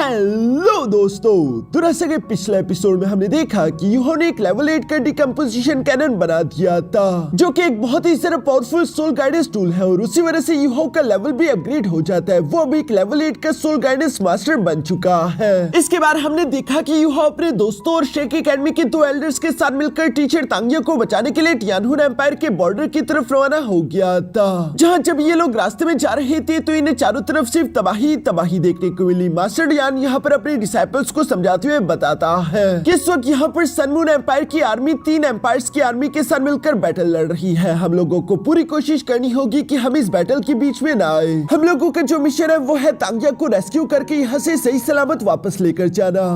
Hello दोस्तों, दरअसल के पिछले एपिसोड में हमने देखा कि यूहो ने एक लेवल 8 का डिकम्पोजिशन कैनन बना दिया था, जो कि एक बहुत ही सारा पावरफुल सोल गाइडेंस टूल है और उसी वजह से यूहो का लेवल भी अपग्रेड हो जाता है। वो अभी एक लेवल 8 का सोल गाइडेंस मास्टर बन चुका है। इसके बाद हमने देखा कि यूहो अपने दोस्तों और शेक एकेडमी के 2 एल्डर्स के साथ मिलकर टीचर तांगिया को बचाने के लिए टियानहुन एम्पायर के बॉर्डर की तरफ रवाना हो गया था। जहाँ जब ये लोग रास्ते में जा रहे थे तो इन्हें चारों तरफ सिर्फ तबाही तबाही देखने को मिली। मास्टर डियान यहाँ पर अपने डिसाइपल्स को समझाते हुए बताता है कि इस वक्त यहाँ पर सनमून एम्पायर की आर्मी 3 एम्पायर्स की आर्मी के साथ मिलकर बैटल लड़ रही है। हम लोगों को पूरी कोशिश करनी होगी कि हम इस बैटल के बीच में ना आए। हम लोगों का जो मिशन है वो है तांगिया को रेस्क्यू करके यहाँ से सही सलामत वापस लेकर जाना।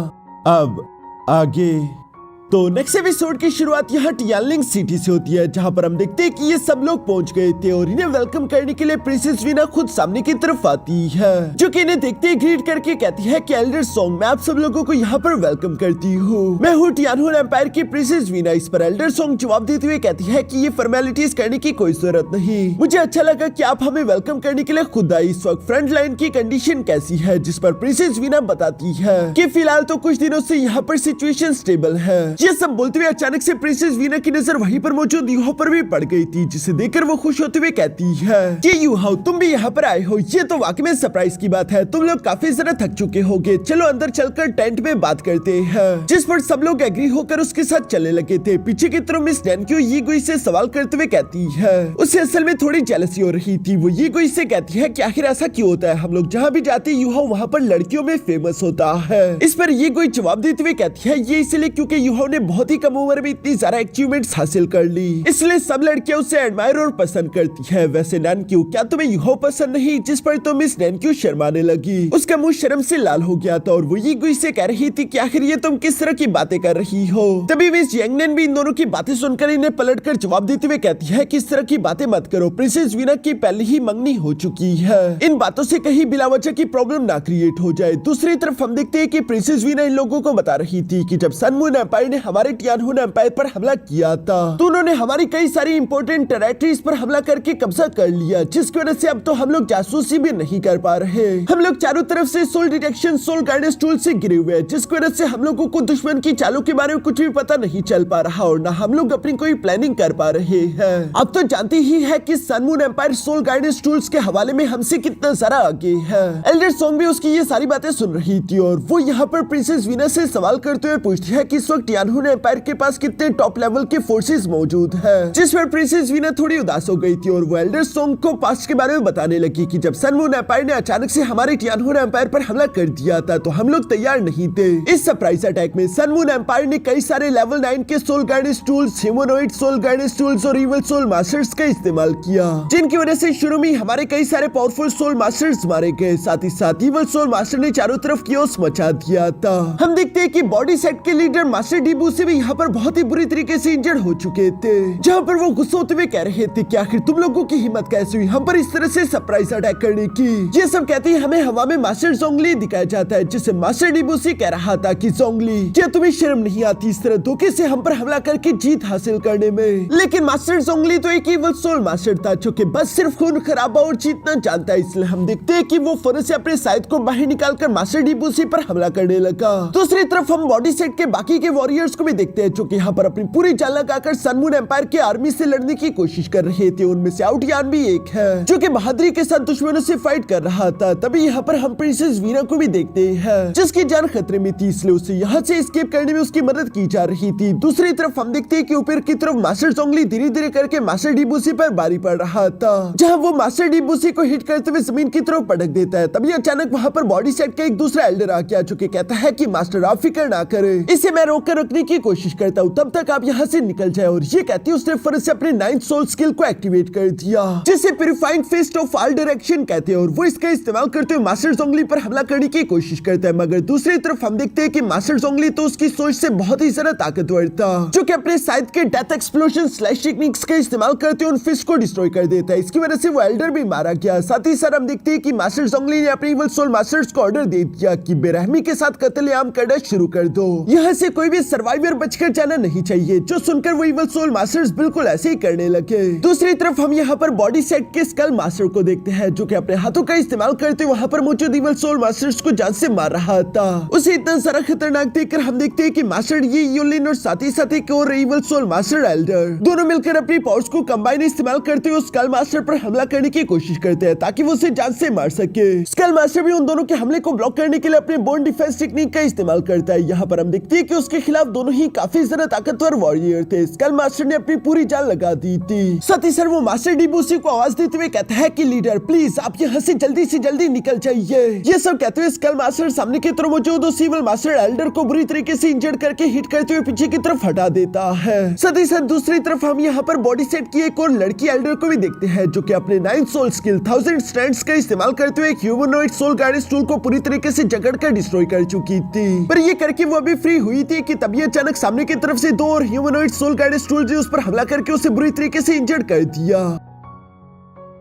अब आगे तो नेक्स्ट एपिसोड की शुरुआत यहाँ टियानलिंग सिटी से होती है, जहाँ पर हम देखते हैं कि ये सब लोग पहुंच गए थे और इन्हें वेलकम करने के लिए प्रिंसेस वीना खुद सामने की तरफ आती है, जो कि इन्हें देखते ही ग्रीट करके कहती है कि एल्डर सॉन्ग, मैं आप सब लोगों को यहाँ पर वेलकम करती हूँ। मैं हूँ टियानहुन एम्पायर की प्रिंसेस वीना। इस पर एल्डर सॉन्ग जवाब देते हुए कहती है कि ये फॉर्मेलिटीज करने की कोई जरूरत नहीं। मुझे अच्छा लगा कि आप हमें वेलकम करने के लिए खुद आई। इस वक्त फ्रंट लाइन की कंडीशन कैसी है? जिस पर प्रिंसेस वीना बताती है कि फिलहाल तो कुछ दिनों से यहाँ पर सिचुएशन स्टेबल है। ये सब बोलते हुए अचानक से प्रिंसेस वीना की नजर वहीं पर मौजूद यूहो पर भी पड़ गई थी, जिसे देखकर वो खुश होते हुए कहती है कि यूहो, तुम भी यहाँ पर आए हो, ये तो वाकई में सरप्राइज की बात है। तुम लोग काफी ज्यादा थक चुके होगे, चलो अंदर चलकर टेंट में बात करते हैं। जिस पर सब लोग एग्री होकर उसके साथ चलने लगे थे। पीछे की तरफ मिस डैनक्यू यीगुई से सवाल करते हुए कहती है उसे असल में थोड़ी जेलसी हो रही थी। वो यीगुई से कहती है कि आखिर ऐसा क्यों होता है? हम लोग जहाँ भी जाते यूहो वहाँ पर लड़कियों में फेमस होता है। इस पर यीगुई जवाब देते हुए कहती है ये इसलिए क्योंकि यूहो ने बहुत ही कम उम्र में इतनी ज्यादा अचीवमेंट्स हासिल कर ली, इसलिए सब लड़कियां उसे एडमायर और पसंद करती है। वैसे नैनक्यू, क्या तुम्हें यूहो पसंद नहीं? जिस पर तो मिस नैनक्यू शर्माने लगी। उसका मुंह शर्म से लाल हो गया था और वो यीगुई से कह रही थी कि आखिर ये तुम किस तरह की बातें कर रही हो। तभी मिस यांगनेन भी इन दोनों की बातें सुनकर इन्हें पलटकर जवाब देते हुए कहती है कि इस तरह की बातें मत करो। प्रिंसेस वीना की पहले ही मंगनी हो चुकी है, इन बातों से कहीं बिला वजह की प्रॉब्लम ना क्रिएट हो जाए। दूसरी तरफ हम देखते हैं कि प्रिंसेस वीना इन लोगों को बता रही थी कि जब सनमून एम्पायर ने हमारे टियानहुन एम्पायर पर हमला किया था तो उन्होंने हमारी कई सारी इंपॉर्टेंट टेरिटरीज पर हमला करके कब्जा कर लिया, जिसकी वजह से अब तो हम लोग जासूसी भी नहीं कर पा रहे। हम लोग चारों तरफ से soul detection soul guidance tool से गिरे हुए हैं, जिसकी वजह से हम लोगों को दुश्मन की चालों के बारे में कुछ भी पता नहीं चल पा रहा और ना हम लोग अपनी कोई प्लानिंग कर पा रहे हैं। अब तो जानते ही है कि sun moon empire soul guidance tools के हवाले में हमसे कितना सारा आगे है। एल्डर सॉन्ग भी उसकी ये सारी बातें सुन रही थी और वो यहाँ पर प्रिंसेस वीना से सवाल करते हुए पूछती है कि इस वक्त टियानहुन एम्पायर के पास कितने टॉप लेवल के फोर्सेस मौजूद है। जिस पर प्रिंसेस वीना थोड़ी उदास हो गई थी और वो एल्डर सॉन्ग को पास्ट के बारे में बताने लगी कि जब सनमून एम्पायर ने अचानक से हमारे टियानहुन एम्पायर पर हमला कर दिया था तो हम लोग तैयार नहीं थे। इस सरप्राइज अटैक में सनमून एम्पायर ने कई सारे लेवल 9 के soul guidance tools, humanoid soul guidance tools और इवल सोल मास्टर्स का इस्तेमाल किया, जिनकी वजह से शुरू में हमारे कई सारे पावरफुल सोल मास्टर्स मारे गए। साथ ही साथ इवल सोल मास्टर ने चारों तरफ कियोस मचा दिया था। हम देखते हैं कि बॉडी सेट के लीडर मास्टर डीबू से भी यहाँ पर बहुत ही बुरी तरीके से इंजर्ड हो चुके थे, जहाँ पर वो गुस्सा होते हुए कह रहे थे कि आखिर तुम लोगों की हिम्मत कैसे हुई हम पर इस तरह से सरप्राइज अटैक करने की। ये सब कहते ही हमें हवा में मास्टर जोंगली दिखाया जाता है, जिसे मास्टर डिबूसी कह रहा था कि जोंगली, क्या तुम्हें शर्म नहीं आती इस तरह धोखे से हम पर हमला करके जीत हासिल करने में? लेकिन मास्टर जोंगली तो एक इवल सोल मास्टर था जो कि बस सिर्फ खून खराबा और जीतना जानता है। इसलिए हम देखते हैं कि वो फौरन से अपने साइड को बाहर निकालकर मास्टर डिबूसी पर हमला करने लगा। दूसरी तरफ हम बॉडी सेट के बाकी के वॉरियर्स को भी देखते हैं, जो कि यहाँ पर अपनी पूरी जान लगाकर सनमून एम्पायर के आर्मी से लड़ने की कोशिश कर रहे थे। उनमें से आउटियान भी एक है, जो कि बहादुरी के साथ दुश्मनों से फाइट कर रहा था। तभी यहाँ पर हम प्रिंसेस वीना को भी देखते हैं, जिसकी जान खतरे में थी, इसलिए उसे यहाँ से एस्केप करने में उसकी मदद की जा रही थी। दूसरी तरफ हम देखते हैं कि ऊपर की तरफ मास्टर जोंगली धीरे धीरे करके मास्टर डिबूसी पर भारी पड़ रहा था, जहाँ वो मास्टर डिबूसी को हिट करते हुए जमीन की तरफ पटक देता है। तभी अचानक वहाँ पर बॉडी सेट का एक दूसरा एल्डर आ गया, जो कि कहता है कि मास्टर आप फिक्र ना करे, इसे मैं रोक कर रखने की कोशिश करता हूँ, तब तक आप यहाँ से निकल जाए। और ये कहती है उसने फौरन से अपने 9th सोल स्किल को एक्टिवेट कर दिया, जिसे purifying fist of all direction कहते हैं, और वो इसका इस्तेमाल करते हुए मास्टर जोंगली पर हमला करने की कोशिश करता है। मगर दूसरी तरफ हम देखते हैं कि मास्टर जोंगली तो उसकी सोच से बहुत ही ज्यादा ताकतवर था, जो कि अपने साइड के डेथ एक्सप्लोजन स्लैश टेक्निक्स का इस्तेमाल करते हुए उन फिस्ट को डिस्ट्रॉय कर देता है। इसकी वजह से वो एल्डर भी मारा गया। साथ ही साथ हम देखते हैं कि मास्टर जोंगली ने अपने इवल सोल मास्टर्स को ऑर्डर दे दिया कि बेरहमी के साथ कत्लेआम करना शुरू कर दो, यहाँ से कोई भी सर्वाइवर बचकर जाना नहीं चाहिए। जो सुनकर वो इवल सोल मास्टर्स बिल्कुल ऐसे ही करने लगे। दूसरी तरफ हम यहाँ पर बॉडी सेट के स्कल मास्टर को देखते हैं, जो कि अपने हाथों का इस्तेमाल करते वहाँ पर मौजूद इवल सोल मास्टर्स को जान से मार रहा था। उसे इतना सारा खतरनाक देखकर हम देखते हैं कि मास्टर ये यूलिन और साथ ही एक और इवल सोल मास्टर एल्डर दोनों मिलकर अपनी पावर्स को कंबाइन इस्तेमाल करते हुए स्कल मास्टर पर हमला करने की कोशिश करते हैं ताकि वो उसे जान से मार सके। स्कल मास्टर भी उन दोनों के हमले को ब्लॉक करने के लिए अपने बोन डिफेंस टेक्निक का इस्तेमाल करता है। यहाँ पर हम देखते हैं कि उसके खिलाफ दोनों ही काफी ज्यादा ताकतवर वॉरियर थे। स्कल मास्टर ने अपनी पूरी जान लगा दी थी। साथ ही वो मास्टर डिबूसी को आवाज देते हुए कहता है कि लीडर प्लीज आप यहाँ से जल्दी निकल जाइए। ये सब कहते हुए स्कल मास्टर सामने की तरफ मौजूद उस इवल मास्टर एल्डर को बुरी तरीके से इंजर्ड करके हिट करते हुए पीछे की तरफ हटा देता है। साथ ही साथ दूसरी तरफ हम यहाँ पर बॉडी सेट की एक और लड़की एल्डर को भी देखते हैं, जो कि अपने 9 सोल स्किल 1000 स्ट्रेंथ्स का इस्तेमाल करते हुए एक ह्यूमनॉइड सोल गाइडेंस टूल को पूरी तरीके से जकड़कर डिस्ट्रॉय कर चुकी थी। पर ये करके वो अभी फ्री हुई थी कि तभी अचानक सामने की तरफ से 2 और ह्यूमनॉइड सोल गाइडेंस टूल जो उस पर हमला करके उसे बुरी तरीके से इंजर्ड कर दिया।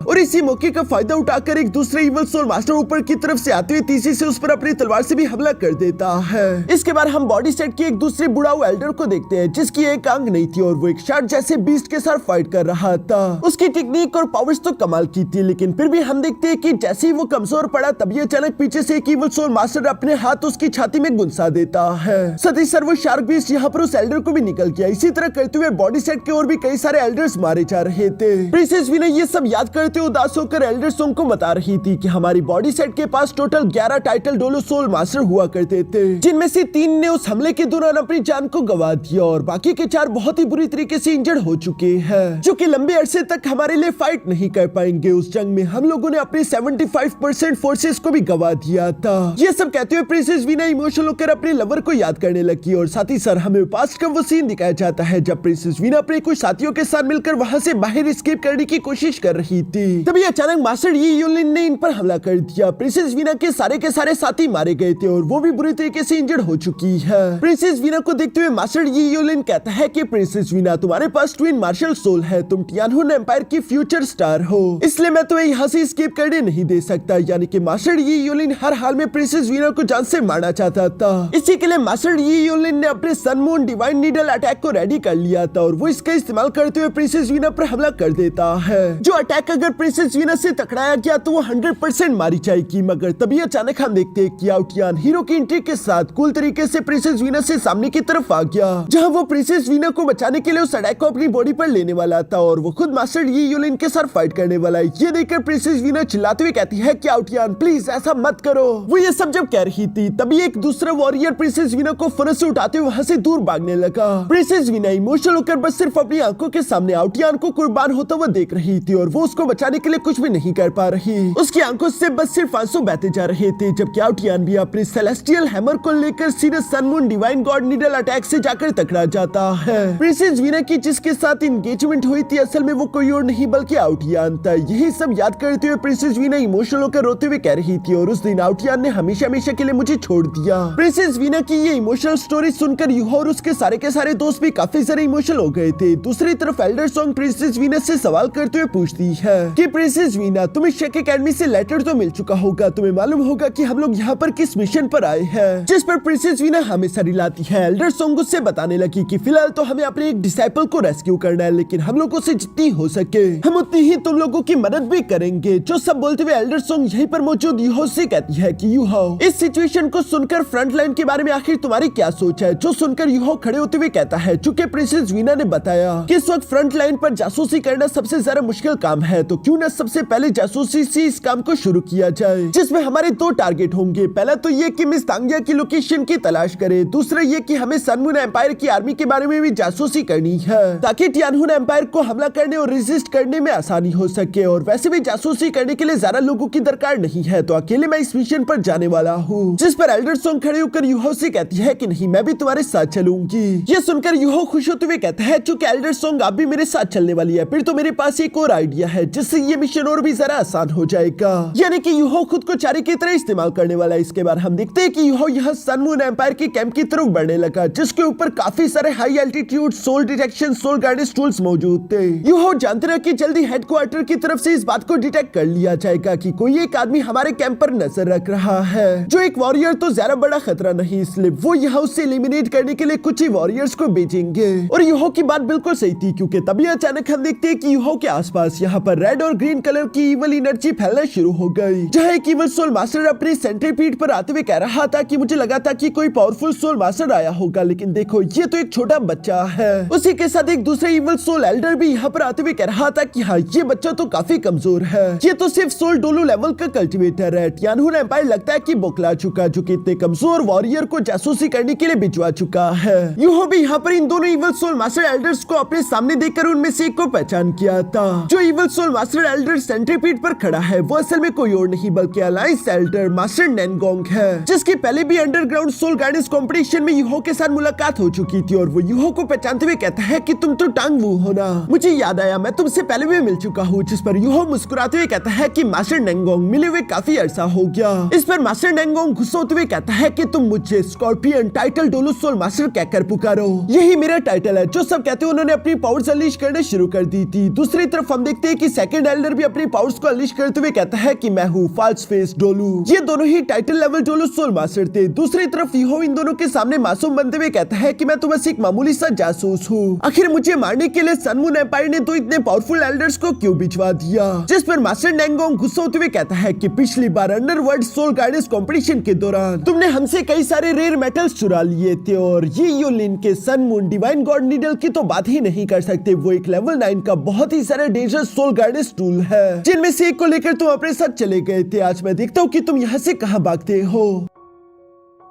और इसी मौके का फायदा उठाकर एक दूसरे इवल सोल मास्टर ऊपर की तरफ से आते हुए तीसरी से उस पर अपनी तलवार से भी हमला कर देता है। इसके बाद हम बॉडी सेट की एक दूसरे बुढ़ाऊ एल्डर को देखते हैं, जिसकी एक आंख नहीं थी और वो एक शार्क जैसे बीस्ट के साथ फाइट कर रहा था। उसकी टेक्निक और पावर्स तो कमाल की थी, लेकिन फिर भी हम देखते हैं कि जैसे ही वो कमजोर पड़ा तभी अचानक पीछे से एक इवल सोल मास्टर अपने हाथ उसकी छाती में गुंसा देता है। साथ ही वो शार्क बीस्ट यहाँ पर उस एल्डर को भी निकल गया। इसी तरह करते हुए बॉडी सेट के और भी कई सारे एल्डर्स मारे जा रहे थे। प्रिंसेस वीना ये सब याद करते उदास होकर एल्डर सोंग को बता रही थी कि हमारी बॉडी सेट के पास टोटल 11 टाइटल डोलो सोल मास्टर हुआ करते थे, जिनमें से 3 ने उस हमले के दौरान अपनी जान को गंवा दिया और बाकी के 4 बहुत ही बुरी तरीके से इंजर्ड हो चुके हैं, जो कि लंबे अरसे तक हमारे लिए फाइट नहीं कर पाएंगे। उस जंग में हम लोगों ने अपने 75% फोर्सेस को भी गंवा दिया था। ये सब कहते हुए प्रिंसेस वीना इमोशनल होकर अपने लवर को याद करने लगी और साथ ही हमें पास्ट का वो सीन दिखाया जाता है जब प्रिंसेस वीना अपने कुछ साथियों के साथ मिलकर वहां से बाहर एस्केप करने की कोशिश कर रही थी। तभी अचानक मास्टर यी यूलिन ने इन पर हमला कर दिया। प्रिंसेस वीना के सारे साथी मारे गए थे और वो भी बुरी तरीके से इंजर्ड हो चुकी है। प्रिंसेस वीना को देखते हुए मास्टर यी यूलिन कहता है कि प्रिंसेस वीना तुम्हारे पास ट्विन मार्शल सोल है, तुम टियानहुन एम्पायर की फ्यूचर स्टार हो, इसलिए मैं तुम्हें यहाँ से एस्केप करने नहीं दे सकता। यानी कि मास्टर यी यूलिन हर हाल में प्रिंसेस वीना को जान से मारना चाहता था। इसी के लिए मास्टर यी यूलिन ने अपने sun moon divine needle attack को रेडी कर लिया था और वो इसका इस्तेमाल करते हुए प्रिंसेस वीना पर हमला कर देता है। जो अटैक अगर प्रिंसेस वीना से टकराया गया तो वो 100% मारी जाएगी। मगर तभी अचानक हम देखते हैं कि आउटियान हीरो की एंट्री के साथ कूल तरीके से प्रिंसेस वीना से सामने की तरफ आ गया, जहां वो प्रिंसेस वीना को बचाने के लिए उस अटैक को अपनी बॉडी पर लेने वाला था और वो खुद मास्टर यी यूलिन के साथ फाइट करने वाला है। ये देखकर प्रिंसेस वीना चिल्लाते हुए कहती है कि आउटियान प्लीज ऐसा मत करो। वो ये सब जब कह रही थी तभी एक दूसरा वॉरियर प्रिंसेस वीना को फरस से उठाते हुए वहां से दूर भागने लगा। प्रिंसेस वीना इमोशनल होकर बस सिर्फ अपनी आंखों के सामने आउटियान को कुर्बान होता हुआ देख रही थी और वो उसको बचाने के लिए कुछ भी नहीं कर पा रही। उसकी आंखों से बस सिर्फ आंसू बहते जा रहे थे, जबकि आउटियान भी अपने सेलेस्टियल हैमर को लेकर सीधे sun moon divine god needle attack से जाकर टकरा जाता है। प्रिंसेस वीना की जिसके साथ एंगेजमेंट हुई थी असल में वो कोई और नहीं बल्कि आउटियान था। यही सब याद करते हुए प्रिंसेस वीना इमोशनल होकर रोते हुए कह रही थी और उस दिन आउटियान ने हमेशा के लिए मुझे छोड़ दिया। प्रिंसेस वीना की ये इमोशनल स्टोरी सुनकर यूहो और उसके सारे के सारे दोस्त भी काफी सारे इमोशनल हो गए थे। दूसरी तरफ एल्डर सोंग प्रिंसेस वीना से सवाल करते हुए पूछती है कि प्रिंसेस वीना तुम्हें शेक एकेडमी से लेटर तो मिल चुका होगा, तुम्हें मालूम होगा कि हम लोग यहाँ पर किस मिशन पर आए हैं। जिस पर प्रिंसेस वीना हमेशा रिलाती है। एल्डर सोंग उससे बताने लगी कि फिलहाल तो हमें अपने एक डिसाइपल को रेस्क्यू करना है, लेकिन हम लोगों से जितनी हो सके हम उतनी ही तुम लोगों की मदद भी करेंगे। जो सब बोलते हुए एल्डर सोंग यहीं पर मौजूद यूहो से कहती है कि यूहो इस सिचुएशन को सुनकर फ्रंट लाइन के बारे में आखिर तुम्हारी क्या सोच है। जो सुनकर यूहो खड़े होते हुए कहता है चूंकि प्रिंसेस वीना ने बताया कि इस वक्त फ्रंट लाइन पर जासूसी करना सबसे ज्यादा मुश्किल काम है, तो क्यों न सबसे पहले जासूसी से इस काम को शुरू किया जाए, जिसमें हमारे 2 टारगेट होंगे। पहला तो ये कि मिस तांगिया की लोकेशन की तलाश करें, दूसरा ये कि हमें सन मून एम्पायर की आर्मी के बारे में भी जासूसी करनी है ताकि टियानहुन एम्पायर को हमला करने और रेजिस्ट करने में आसानी हो सके। और वैसे भी जासूसी करने के लिए ज्यादा लोगों की दरकार नहीं है, तो अकेले मैं इस मिशन पर जाने वाला हूँ। जिस पर एल्डर सोंग खड़े होकर यूहो से कहती है कि नहीं मैं भी तुम्हारे साथ चलूंगी। ये सुनकर यूहो खुश होते हुए कहता है चूंकि एल्डर सोंग आप भी मेरे साथ चलने वाली है, फिर तो मेरे पास एक और आइडिया है जिस जिससे ये मिशन और भी जरा आसान हो जाएगा। यानी कि यूहो खुद को चारी की तरह इस्तेमाल करने वाला है। इसके बाद हम देखते हैं कि यूहो यहाँ सन मून एम्पायर के कैंप की तरफ बढ़ने लगा, जिसके ऊपर काफी सारे high altitude soul detection soul guidance tools मौजूद थे। यूहो जानते रहे कि जल्दी हेडक्वार्टर की तरफ से इस बात को डिटेक्ट कर लिया जाएगा कि कोई एक आदमी हमारे कैंप पर नजर रख रहा है, जो एक वॉरियर तो ज्यादा बड़ा खतरा नहीं, इसलिए वो यहाँ उसे एलिमिनेट करने के लिए कुछ ही वॉरियर्स को भेजेंगे। और यूहो की बात बिल्कुल सही थी, क्योंकि तभी अचानक हम देखते हैं कि यूहो के आसपास यहाँ पर रेड और ग्रीन कलर की इवल एनर्जी फैलना शुरू हो गई, जहाँ एक इवल सोल मास्टर अपने सेंट्रीपीड पर आते हुए कह रहा था कि मुझे लगा था कि कोई पावरफुल सोल मास्टर आया होगा, लेकिन देखो ये तो एक छोटा बच्चा है। उसी के साथ एक दूसरा इवल सोल एल्डर भी यहाँ पर आते हुए कह रहा था कि हाँ ये बच्चा तो काफी कमजोर है, ये तो सिर्फ सोल डोलू लेवल का कल्टीवेटर है। टियानहुन एम्पायर लगता है कि बौखला चुका, जो कि इतने कमजोर वॉरियर को जासूसी करने के लिए भिजवा चुका है। यूहो भी यहाँ पर इन दोनों इवल सोल मास्टर एल्डर्स को अपने सामने देखकर उनमें से एक को पहचान किया था। जो इवल सोल मास्टर एल्डर सेंट्रीपीड पर खड़ा है वो असल में कोई और नहीं बल्कि अलायंस एल्डर मास्टर नैनगोंग है, जिसकी पहले भी अंडरग्राउंड सोल गाइडेंस कंपटीशन में यूहो के साथ मुलाकात हो चुकी थी। और वो यूहो को पहचानते हुए कहता है कि तुम तो टांग वू हो ना, मुझे याद आया मैं तुमसे पहले भी मिल चुका हूँ। जिस पर यूहो मुस्कुराते हुए कहता है कि मास्टर नैनगोंग मिले हुए काफी अरसा हो गया। इस पर मास्टर नैनगोंग गुस्सा होते हुए कहता है कि तुम मुझे स्कॉर्पियन टाइटल डोलू सोल मास्टर कहकर पुकारो, यही मेरा टाइटल है। जो सब कहते हैं उन्होंने अपनी पावर्स अनलीश करना शुरू कर दी थी। दूसरी तरफ हम देखते हैं कि सेकंड एल्डर भी अपनी पावर्स को अनलीश करते हुए कहता है कि मैं हूँ फाल्स फेस डोलू। ये दोनों ही टाइटल लेवल डोलू सोल मास्टर थे। दूसरी तरफ यूहो इन दोनों के सामने मासूम बनते हुए कहता है कि मैं तो बस एक मामूली सा जासूस हूँ, आखिर मुझे मारने के लिए सन मून एम्पायर ने तो इतने पावरफुल एल्डर्स को क्यों भिजवा दिया। जिस पर मास्टर नैनगोंग गुस्सा होते हुए कहता है कि पिछली बार अंडरवर्ल्ड सोल गाइडेंस कंपटीशन के दौरान तुमने हमसे कई सारे रेयर मेटल्स चुरा लिए थे, और ये योलिन के sun moon divine god needle की तो बात ही नहीं कर सकते। वो एक लेवल 9 का बहुत ही सारे डेंजरस सोल गाइडेंस टूल है, जिनमें से एक को लेकर तुम अपने साथ चले गए थे। आज मैं देखता हूँ कि तुम यहाँ से कहाँ भागते हो।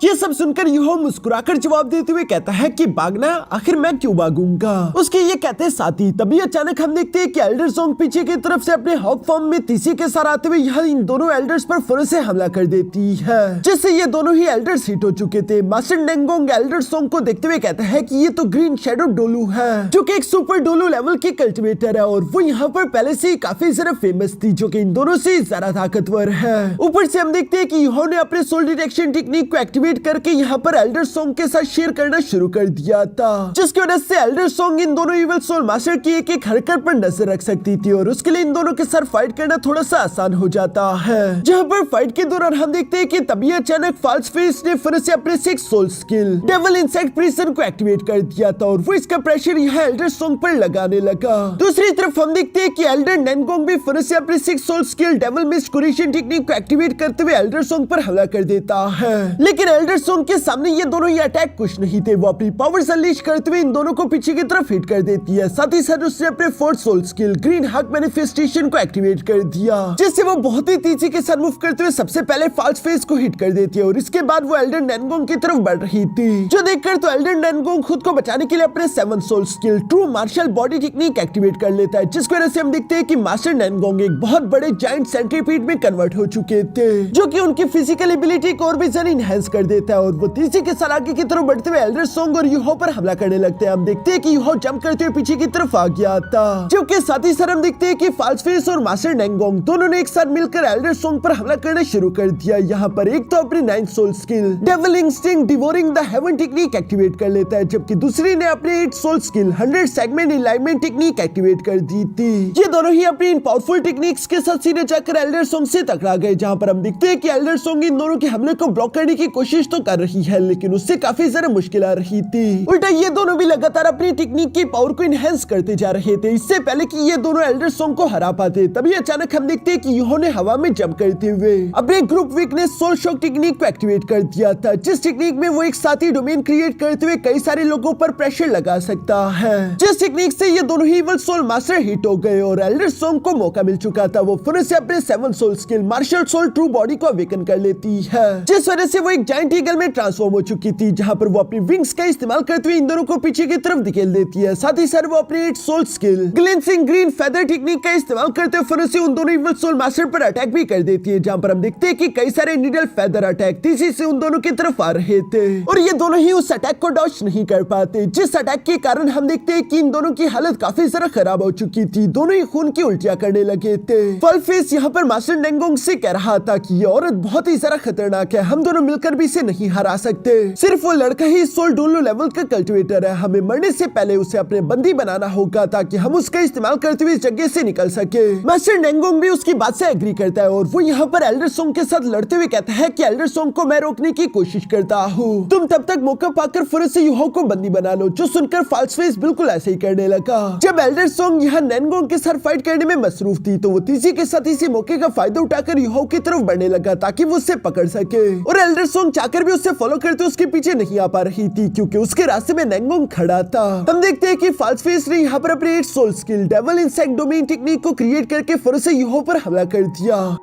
ये सब सुनकर यूहो मुस्कुराकर जवाब देते हुए कहता है कि भागना, आखिर मैं क्यों भागूंगा। उसके ये कहते साथ ही तभी अचानक हम देखते हैं कि एल्डर सोंग पीछे की तरफ से अपने हॉक फॉर्म में तीसी के साथ आते हुए यहाँ इन दोनों एल्डर्स पर फिर से हमला कर देती है, जिससे ये दोनों ही एल्डर्स हिट हो चुके थे। मास्टर नैनगोंग एल्डर सोंग को देखते हुए कहता है कि ये तो ग्रीन शैडो डोलू है, जो कि एक सुपर डोलू लेवल की कल्टिवेटर है, और वो यहाँ पर पहले से ही काफी ज्यादा फेमस थी, जो कि इन दोनों से ज्यादा ताकतवर है। ऊपर से हम देखते हैं कि यूहो ने अपने सोल डिटेक्शन टेक्निक को एक्टिवेट करके यहाँ पर एल्डर सोंग के साथ शेयर करना शुरू कर दिया था, जिसकी वजह से एल्डर सोंग इन दोनों इवल सोल मास्टर की एक एक हरकत पर नजर रख सकती थी, और उसके लिए इन दोनों के साथ फाइट करना थोड़ा सा आसान हो जाता है। जहाँ पर फाइट के दौरान हम देखते हैं कि तभी अचानक फाल्स फेस ने फिर से अपने 6 soul skill devil insect prison को एक्टिवेट कर दिया था, और वो इसका प्रेशर यहाँ एल्डर सोंग पर लगाने लगा। दूसरी तरफ हम देखते हैं कि एल्डर नैनगोंग भी फिर से अपने 6 सोल स्किल डेविल मिस्ट कुरेशन टेक्निक को एक्टिवेट करते हुए एल्डर सोंग पर हमला कर देता है, लेकिन एल्डर सोंग के सामने ये दोनों ही अटैक कुछ नहीं थे। वो अपनी पावर्स अनलीश करते हुए इन दोनों को पीछे की तरफ हिट कर देती है। साथ ही साथ उसने अपने 4th सोल स्किल ग्रीन हक मैनिफेस्टेशन को एक्टिवेट कर दिया, जिससे वो बहुत ही तेजी के साथ मूव करते हुए सबसे पहले फाल्स फेस को हिट कर देती है, और इसके बाद वो एल्डर नैनगोंग की तरफ बढ़ रही थी, जो देखकर तो एल्डर नैनगोंग खुद को बचाने के लिए अपने 7th soul skill true martial body technique activate कर लेता है, जिसकी वजह से हम देखते हैं कि मास्टर नैनगोंग एक बहुत बड़े जायंट सेंट्रीपीड में कन्वर्ट हो चुके थे, जो कि उनकी फिजिकल एबिलिटी को और भी ज्यादा इनहेंस कर देता है। और वो तेजी के साथ आगे की तरफ बढ़ते हुए एल्डर सोंग और यूहो पर हमला करने लगते हैं। हम देखते हैं कि यूहो जंप करते हुए पीछे की तरफ आ गया था, जबकि साथ ही साथ हम देखते हैं कि फाल्स फेस और मास्टर नैनगोंग दोनों ने एक साथ मिलकर एल्डर सोंग पर हमला करना शुरू कर दिया। यहाँ पर एक तो अपनी 9th soul skill devil instinct devouring the heaven technique activate कर लेता है, जबकि दूसरी ने अपने 8th soul skill 100 segment alignment technique activate कर दी थी। ये दोनों ही अपनी इन पावरफुल टेक्निक्स के साथ सीधे जाकर एल्डर सोंग से टकरा गए, जहाँ पर हम देखते हैं कि एल्डर सोंग इन दोनों के हमले को ब्लॉक करने की कोशिश तो कर रही है, लेकिन उससे काफी ज्यादा मुश्किल आ रही थी। उल्टा ये दोनों भी लगातार अपनी टेक्निक की पावर को इनहेंस करते जा रहे थे, इससे पहले कि ये दोनों एल्डर सोंग को हरा पाते। तभी अचानक हम देखते हैं कि यूहो ने हवा में जंप करते हुए अपने group weakness soul shock technique को एक्टिवेट कर दिया था, जिस टेक्निक में वो एक साथी डोमेन क्रिएट करते हुए कई सारे लोगों पर प्रेशर लगा सकता है, जिस टेक्निक से ये दोनों ही इवल सोल मास्टर हिट हो गए और एल्डर सोंग को मौका मिल चुका था। वो फिर से अपने 7th soul skill martial soul true body को अवेकन कर लेती है, जिस वजह से वो एक जायंट जायंट ईगल में ट्रांसफॉर्म हो चुकी थी, जहां पर वो अपनी विंग्स का इस्तेमाल करते हुए इन दोनों को पीछे की तरफ धकेल देती है। साथ ही साथ वो अपनी सोल स्किल ग्लिंसिंग ग्रीन फेदर टेक्निक का इस्तेमाल करते हुए फिर से उन दोनों इविल सोल मास्टर पर अटैक भी कर देती है, जहां पर हम देखते हैं कि कई सारे नीडल फेदर अटैक तेजी से उन दोनों की तरफ आ रहे थे और ये दोनों ही उस अटैक को डॉज नहीं कर पाते, जिस अटैक के कारण हम देखते हैं कि इन दोनों की हालत काफी ज्यादा खराब हो चुकी थी। दोनों ही खून की उल्टियां करने लगे थे। फलफेस यहाँ पर मास्टर नेंगोंग से कह रहा था कि ये औरत बहुत ही ज्यादा खतरनाक है, हम दोनों मिलकर भी इसे नहीं हरा सकते। सिर्फ वो लड़का ही सोल डोलो लेवल का कल्टिवेटर है, हमें मरने से पहले उसे अपने बंदी बनाना होगा ताकि हम उसका इस्तेमाल करते हुए इस जगह से निकल सके। मास्टर नेंगोंग भी उसकी बात से एग्री करता है और वो यहाँ पर एल्डर सोंग के साथ लड़ते हुए कहता है कि एल्डर सोंग को मैं रोकने की कोशिश करता हूँ, तुम तब तक मौका पाकर फिर से यूहो को बंदी बना लो। जो सुनकर फाल्सफेस बिल्कुल ऐसे ही करने लगा। जब एल्डर सोंग यहाँ नेंगोंग के साथ फाइट करने में मसरूफ थी तो वो तेजी के साथ इसी मौके का फायदा उठाकर यूहो की तरफ बढ़ने लगा ताकि वो उससे पकड़ सके और एल्डर सोंग चाहकर भी उससे फॉलो करते उसके पीछे नहीं आ पा रही थी क्योंकि उसके रास्ते में नेंगोंग खड़ा था। हम देखते हैं कि फाल्सफेस ने यहाँ पर अपने soul skill devil insect domain technique को क्रिएट करके फिर से यूहो पर हमला कर दिया,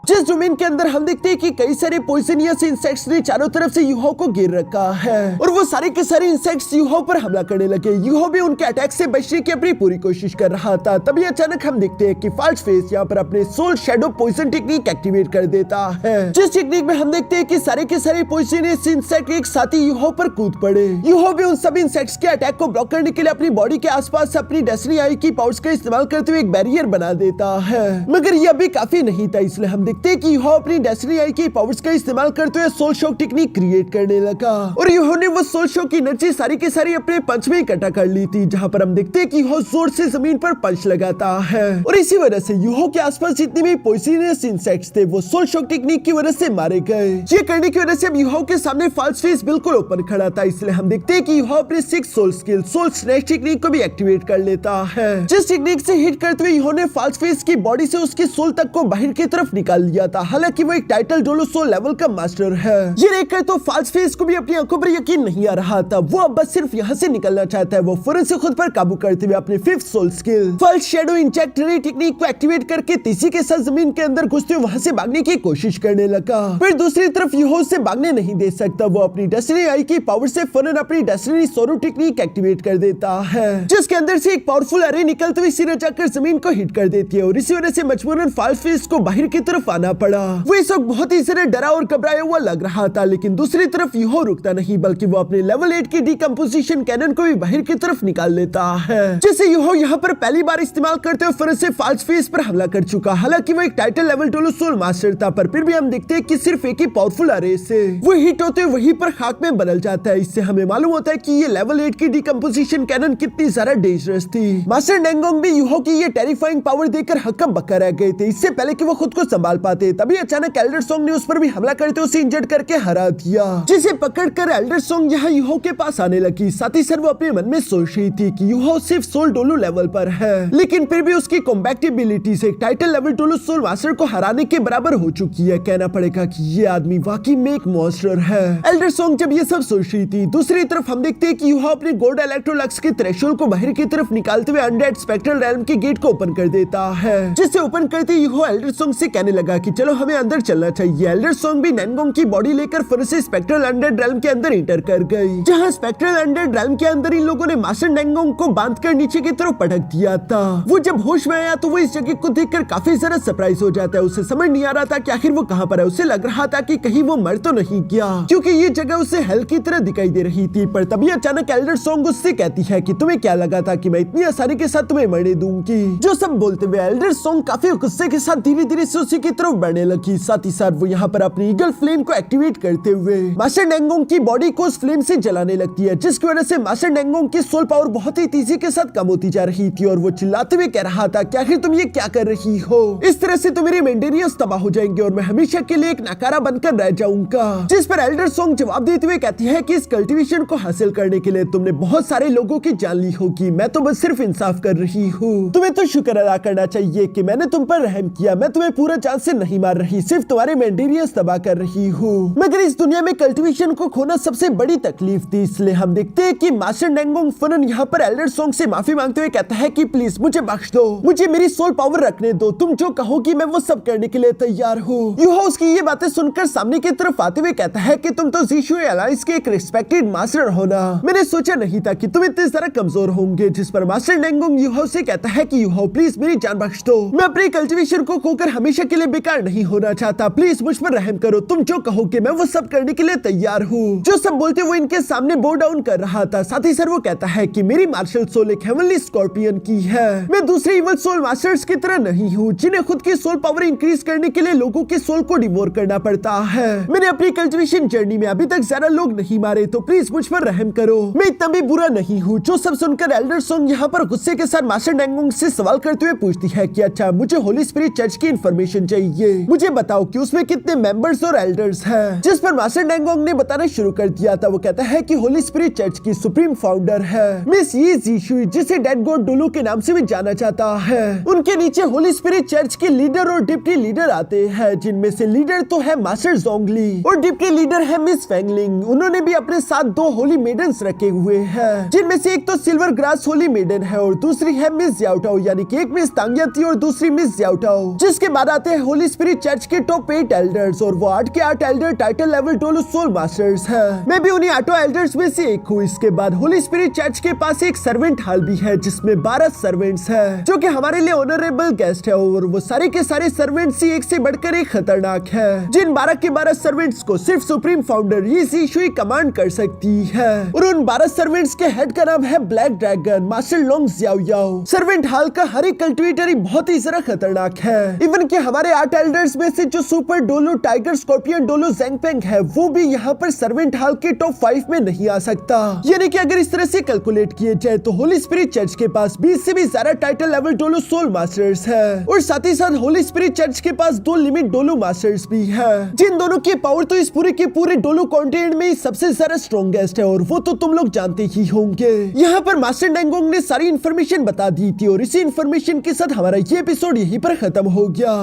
जिस डोमेन के अंदर हम देखते हैं कि कई सारे पॉइजनियस इंसेक्ट्स ने चारों तरफ से यूहो को घेर रखा है और वो सारे के सारे इंसेक्ट्स यूहो पर हमला करने लगे। यूहो भी उनके अटैक से बचने की अपनी पूरी कोशिश कर रहा था। तभी अचानक हम देखते हैं कि फाल्सफेस यहाँ पर अपने soul shadow poison technique activate कर देता है, जिस टेक्निक में हम देखते हैं कि सारे के सारे पॉइजनियस इंसेक्ट एक साथ ही यूहो पर कूद पड़े। यूहो भी उन सभी इंसेक्ट्स के अटैक को ब्लॉक करने के लिए अपनी बॉडी के आसपास अपनी डेस्टिनी आई की पावर्स का इस्तेमाल करते हुए एक बैरियर बना देता है, मगर यह भी काफी नहीं था। इसलिए हम देखते हैं कि यूहो अपनी डेस्टिनी आई की पावर्स का इस्तेमाल करते हुए सोल शॉक टेक्निक क्रिएट करने लगा और यूहो ने वो सोल शॉक की एनर्जी सारी की सारी अपने पंच में इकट्ठा कर ली थी, जहां पर हम देखते हैं कि यूहो जोर से जमीन पर पंच लगाता है और इसी वजह से यूहो के आसपास जितने भी पॉइजनियस इंसेक्ट्स थे वो सोल शॉक टेक्निक की वजह से मारे गए। ये करने की वजह से अब यूहो के सामने फाल्सफेस बिल्कुल ओपन खड़ा था, इसलिए हम देखते हैं कि यूहो अपने 6 soul skill soul snatch technique को भी एक्टिवेट कर लेता है, जिस टेक्निक से हिट करते हुए यूहो ने फाल्सफेस की बॉडी से उसकी सोल तक को बाहर की तरफ निकाल लिया था। हालांकि वो एक टाइटल डोलो सोल लेवल का मास्टर है। ये देखकर तो फाल्सफेस को भी अपनी आंखों पर यकीन नहीं आ रहा था। वो अब बस सिर्फ यहाँ से निकलना चाहता है। वो फौरन से खुद पर काबू करते हुए अपने 5th सोल स्किल फल शैडो इंजेक्टरी टेक्निक को एक्टिवेट करके तेजी के साथ जमीन के अंदर घुसते हुए वहां से भागने की कोशिश करने लगा। फिर दूसरी तरफ यूहो से भागने नहीं दे सकता। वो अपनी डेस्टिनी आई की पावर से फौरन अपनी डेस्टिनी सोरो टेक्निक एक्टिवेट कर देता है, जिसके अंदर से एक पावरफुल एरे निकलते हुए सीधे जाकर जमीन को हिट कर देती है और इसी वजह से मजबूरन फाल्सफेस को बाहर की तरफ आना पड़ा। वो इस वक्त बहुत ही ज्यादा डरा और घबराया हुआ लग रहा था, लेकिन दूसरी तरफ यूहो रुकता नहीं बल्कि वो अपने लेवल 8 की डीकंपोजिशन कैनन को भी बाहर की तरफ निकाल लेता है, जिसे यूहो यहाँ पर पहली बार इस्तेमाल करते हुए फिर से फाल्सफेस पर हमला कर चुका। हालांकि वो एक title level Douluo soul master था, पर फिर भी हम देखते हैं कि सिर्फ एक ही पावरफुल एरे से वो हिट होते वहीं पर खाक में बदल जाता है। इससे हमें मालूम होता है कि ये लेवल 8 की डीकंपोजिशन कैनन कितनी ज्यादा डेंजरस थी। मास्टर नेंगोंग भी यूहो की ये टेरिफाइंग पावर देखकर हक्का बक्का रह गए थे, इससे पहले कि वो खुद को संभाल पाते। तभी अचानक एल्डर सोंग ने उस पर भी हमला करते उसे इंजर्ड करके हरा दिया, जिसे पकड़कर एल्डर सोंग यहाँ यूहो के पास आने लगी। साथ ही सर वो अपने मन में सोच रही थी कि यूहो सिर्फ सोल डोलो लेवल पर है, लेकिन फिर भी उसकी कॉम्बैटिबिलिटी से title level Douluo soul master को हराने के बराबर हो चुकी है। कहना पड़ेगा कि ये आदमी वाकई में एक मॉन्स्टर है। एल्डर सोंग जब ये सब सोच रही थी, दूसरी तरफ हम देखते हैं कि यूहो अपने गोल्ड इलेक्ट्रोलक्स के थ्रेशोल्ड को बाहर की तरफ निकालते हुए अनडेड स्पेक्ट्रल रेल्म के गेट को ओपन कर देता है, जिसे ओपन करते यूहो एल्डर सोंग से कहने लगा कि चलो हमें अंदर चलना चाहिए। एल्डर सोंग भी नेंगोंग की बॉडी लेकर फिर से स्पेक्ट्रल अनडेड रेल्म के अंदर इंटर कर गई, जहां स्पेक्ट्रल अनडेड रेल्म के अंदर इन लोगों ने मास्टर नेंगोंग को बांधकर नीचे की तरफ पटक दिया था। वो जब होश में आया तो वो इस जगह को देखकर काफी ज्यादा सरप्राइज हो जाता है। उसे समझ नहीं आ रहा था कि आखिर वो कहां पर है। उसे लग रहा था कि कहीं वो मर तो नहीं गया, क्योंकि ये जगह उसे हेल की तरह दिखाई दे रही थी। पर तभी अचानक एल्डर सोंग उससे कहती है कि तुम्हें क्या लगा था कि मैं इतनी आसानी के साथ तुम्हें मरने दूंगी। जो सब बोलते हुए एल्डर सोंग काफी गुस्से के साथ धीरे धीरे से उसी की तरफ बढ़ने लगी। साथ ही साथ वो यहाँ पर अपनी ईगल फ्लेम को एक्टिवेट करते हुए मास्टर नेंगोंग की बॉडी को उस फ्लेम से जलाने लगती है, जिसकी वजह से मास्टर नेंगोंग की सोल पावर बहुत ही तेजी के साथ कम होती जा रही थी और वो चिल्लाते हुए कह रहा था कि आखिर तुम ये क्या कर रही हो, इस तरह से तो मेरे मेंडेरियस तबाह हो जाएंगे और मैं हमेशा के लिए एक नकारा बनकर रह जाऊंगा। जिस पर एल्डर सोंग जवाब देते हुए कहती है कि इस कल्टीवेशन को हासिल करने के लिए तुमने बहुत सारे लोगों की जान ली होगी, मैं तो बस सिर्फ इंसाफ कर रही हूँ। तुम्हें तो शुक्र अदा करना चाहिए कि मैंने तुम पर रहम किया। मैं तुम्हें पूरा चांस से नहीं मार रही, सिर्फ तुम्हारे मेंटेरियस तबाह कर रही हूँ। मगर इस दुनिया में कल्टीवेशन को खोना सबसे बड़ी तकलीफ थी, इसलिए हम देखते हैं कि मास्टर डेंगोंग फनन यहाँ पर एल्डर सॉन्ग से माफी मांगते हुए कहता है कि प्लीज मुझे बख्श दो, मुझे मेरी सोल पावर रखने दो, तुम जो कहोगी मैं वो सब करने के लिए तैयार हूँ। यूहो उसकी ये बातें सुनकर सामने की तरफ आते हुए कहता है कि तुम तो ज़ीशुई एलायंस के एक रिस्पेक्टेड मास्टर हो ना, मैंने सोचा नहीं था कि तुम इतने सारा कमजोर होंगे। जिस पर मास्टर डेंगोंग यूहो से कहता है कि यूहो प्लीज मेरी जान बख्श दो, मैं अपनी कल्टीवेशन को खोकर हमेशा के लिए बेकार नहीं होना चाहता, प्लीज मुझ पर रहम करो, तुम जो कहोगे मैं वो सब करने के लिए तैयार हूँ। जो सब बोलते वो इनके सामने बो डाउन कर रहा था। साथ ही सर वो कहता है कि मेरी मार्शल सोल एक हेवनली स्कॉर्पियन की है, मैं दूसरे इवल सोल मास्टर्स की तरह नहीं हूँ जिन्हें खुद की सोल पावर इंक्रीज करने के लिए लोगों के सोल को डिवोर करना पड़ता है। मैंने अपनी कल्टीवेशन जर्नी में अभी तक ज्यादा लोग नहीं मारे, तो प्लीज मुझ पर रहम करो, मैं इतना भी बुरा नहीं हूँ। जो सब सुनकर एल्डर सॉन्ग यहाँ पर गुस्से के साथ मास्टर डेंगोंग से सवाल करते हुए पूछती है कि अच्छा मुझे होली स्पिरिट चर्च की इंफॉर्मेशन चाहिए, मुझे बताओ कि उसमें कितने मेंबर्स और एल्डर्स हैं। जिस पर मास्टर डेंगोंग ने बताना शुरू कर दिया था। वो कहता है कि होली स्पिरिट चर्च की सुप्रीम फाउंडर है मिस यी ज़ीशुई, जिसे डेड गॉड डोलू के नाम से भी जाना जाता है। उनके नीचे होली स्पिरिट चर्च के लीडर और डिप्टी लीडर आते हैं, जिनमें से लीडर तो है मास्टर जोंगली और डिप्टी लीडर है मिस फेंगलिंग। उन्होंने भी अपने साथ 2 होली मेडन्स रखे हुए हैं, जिनमें से एक तो सिल्वर ग्रास होली मेडन है और दूसरी है मिस याओटाओ, यानी कि एक मिस तांग्याती और दूसरी मिस याओटाओ। जिसके बाद आते हैं होली स्पिरिट चर्च के टॉप 8 एल्डर्स और वो 8 के 8 एल्डर टाइटल लेवल डोलू सोल मास्टर्स है। मैं भी उन्हीं 8 एल्डर्स में से एक हूँ। इसके बाद होली स्पिरिट चर्च के पास एक सर्वेंट हॉल भी है, जिसमें 12 सर्वेंट्स है जो कि हमारे लिए ऑनरेबल गेस्ट है और वो सारे के सारे सर्वेंट्स ही एक से बढ़कर एक खतरनाक है। जिन 12 के 12 सर्वेंट्स को सिर्फ सुप्रीम फाउंडर यी ज़ीशुई कमांड कर सकती है और उन 12 सर्वेंट्स के हेड का नाम है ब्लैक ड्रैगन मास्टर लोंग ज़ियाओ याओ। सर्वेंट हॉल का हर एक कल्टीवेटर ही बहुत ही ज्यादा खतरनाक है। इवन कि हमारे 8 एल्डर्स में से जो सुपर डोलो टाइगर स्कॉर्पियन डोलो ज़ेंगपेंग है वो भी यहाँ पर सर्वेंट हॉल के टॉप 5 में नहीं आ सकता। यानी कि अगर इस तरह से कैलकुलेट किए जाए तो होली स्पिरिट चर्च के पास 20 से भी ज्यादा title level Douluo soul masters है और साथ ही साथ होली स्पिरिट चर्च के पास 2 लिमिट डोलो मास्टर्स भी है, जिन दोनों की पावर तो इस पूरे के पूरे डोलो कॉन्टिनेंट में सबसे ज्यादा स्ट्रॉन्गेस्ट है और वो तो तुम लोग जानते ही होंगे। यहाँ पर मास्टर डेंगोंग ने सारी इन्फॉर्मेशन बता दी थी और इसी इन्फॉर्मेशन के साथ हमारा ये एपिसोड यहीं पर खत्म हो गया।